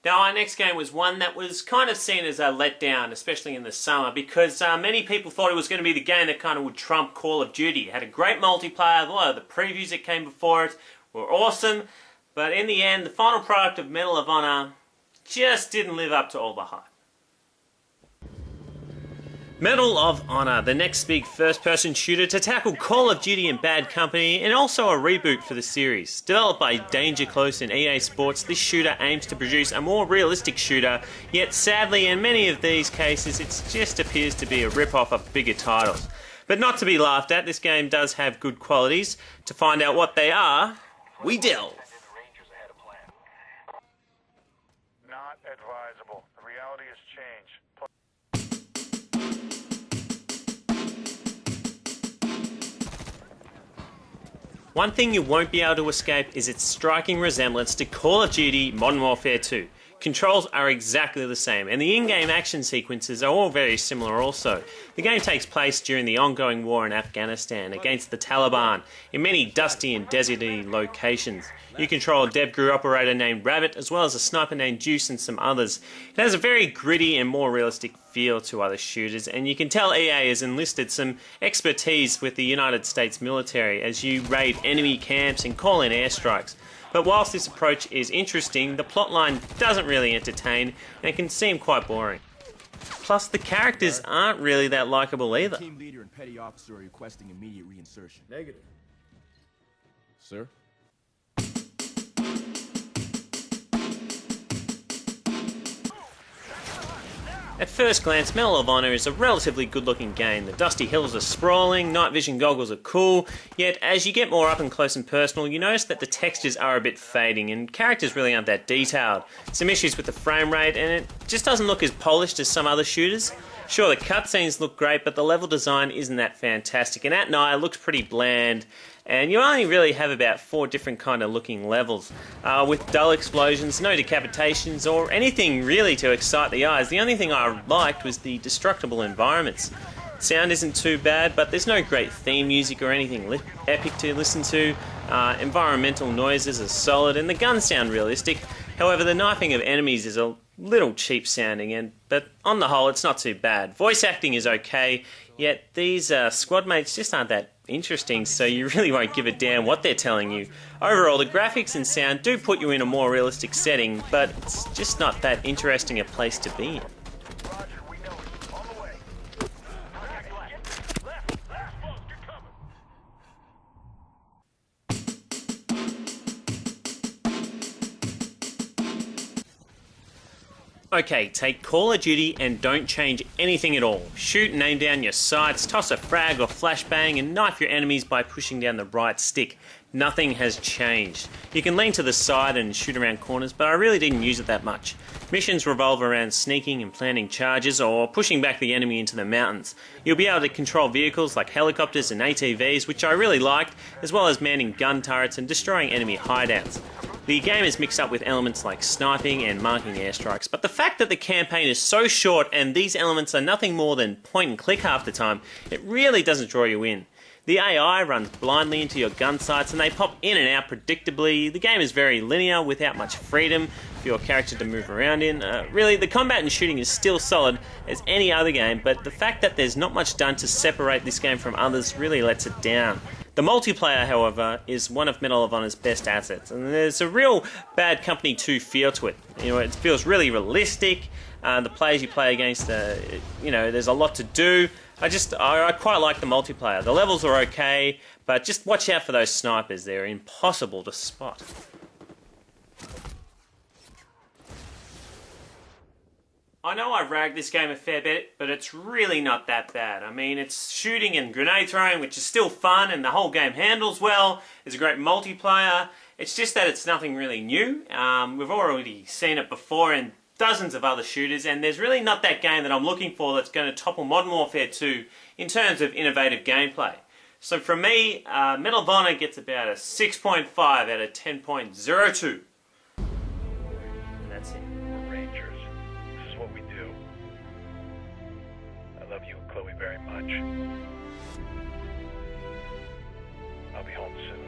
Now our next game was one that was kind of seen as a letdown, especially in the summer, because many people thought it was going to be the game that kind of would trump Call of Duty. It had a great multiplayer, a lot of the previews that came before it were awesome, but in the end the final product of Medal of Honor just didn't live up to all the hype. Medal of Honor, the next big first-person shooter to tackle Call of Duty and Bad Company, and also a reboot for the series. Developed by Danger Close and EA Sports, this shooter aims to produce a more realistic shooter, yet sadly in many of these cases it just appears to be a rip-off of bigger titles. But not to be laughed at, this game does have good qualities. To find out what they are, we delve. Not advisable. The reality has changed. One thing you won't be able to escape is its striking resemblance to Call of Duty Modern Warfare 2. Controls are exactly the same, and the in-game action sequences are all very similar also. The game takes place during the ongoing war in Afghanistan against the Taliban, in many dusty and deserty locations. You control a dev crew operator named Rabbit, as well as a sniper named Juice and some others. It has a very gritty and more realistic feel to other shooters, and you can tell EA has enlisted some expertise with the United States military as you raid enemy camps and call in airstrikes. But whilst this approach is interesting, the plotline doesn't really entertain and it can seem quite boring. Plus, the characters aren't really that likable either. Team leader and petty officer are requesting immediate reinsertion. Negative. Sir? At first glance, Medal of Honor is a relatively good-looking game. The dusty hills are sprawling, night vision goggles are cool, yet as you get more up and close and personal, you notice that the textures are a bit fading and characters really aren't that detailed. Some issues with the frame rate, and it just doesn't look as polished as some other shooters. Sure, the cutscenes look great, but the level design isn't that fantastic, and at night it looks pretty bland. And you only really have about 4 different kind of looking levels, with dull explosions, no decapitations, or anything really to excite the eyes. The only thing I liked was the destructible environments. Sound isn't too bad, but there's no great theme music or anything epic to listen to. Environmental noises are solid, and the guns sound realistic. However, the knifing of enemies is a little cheap sounding, but on the whole it's not too bad. Voice acting is okay, yet these squad mates just aren't that interesting, so you really won't give a damn what they're telling you. Overall, the graphics and sound do put you in a more realistic setting, but it's just not that interesting a place to be in. Okay, take Call of Duty and don't change anything at all. Shoot and aim down your sights, toss a frag or flashbang and knife your enemies by pushing down the right stick. Nothing has changed. You can lean to the side and shoot around corners, but I really didn't use it that much. Missions revolve around sneaking and planting charges or pushing back the enemy into the mountains. You'll be able to control vehicles like helicopters and ATVs, which I really liked, as well as manning gun turrets and destroying enemy hideouts. The game is mixed up with elements like sniping and marking airstrikes, but the fact that the campaign is so short and these elements are nothing more than point and click half the time, it really doesn't draw you in. The AI runs blindly into your gun sights and they pop in and out predictably. The game is very linear without much freedom for your character to move around in. Really, the combat and shooting is still solid as any other game, but the fact that there's not much done to separate this game from others really lets it down. The multiplayer, however, is one of Medal of Honor's best assets, and there's a real Bad Company 2 feel to it. You know, it feels really realistic. The players you play against, there's a lot to do. I quite like the multiplayer. The levels are okay, but just watch out for those snipers. They're impossible to spot. I know I ragged this game a fair bit, but it's really not that bad. I mean, it's shooting and grenade throwing, which is still fun, and the whole game handles well. There's a great multiplayer. It's just that it's nothing really new. We've already seen it before in dozens of other shooters, and there's really not that game that I'm looking for that's going to topple Modern Warfare 2 in terms of innovative gameplay. So from me, Medal of Honor gets about a 6.5 out of 10.02. And that's it. Rangers, this is what we do. I love you and Chloe very much. I'll be home soon.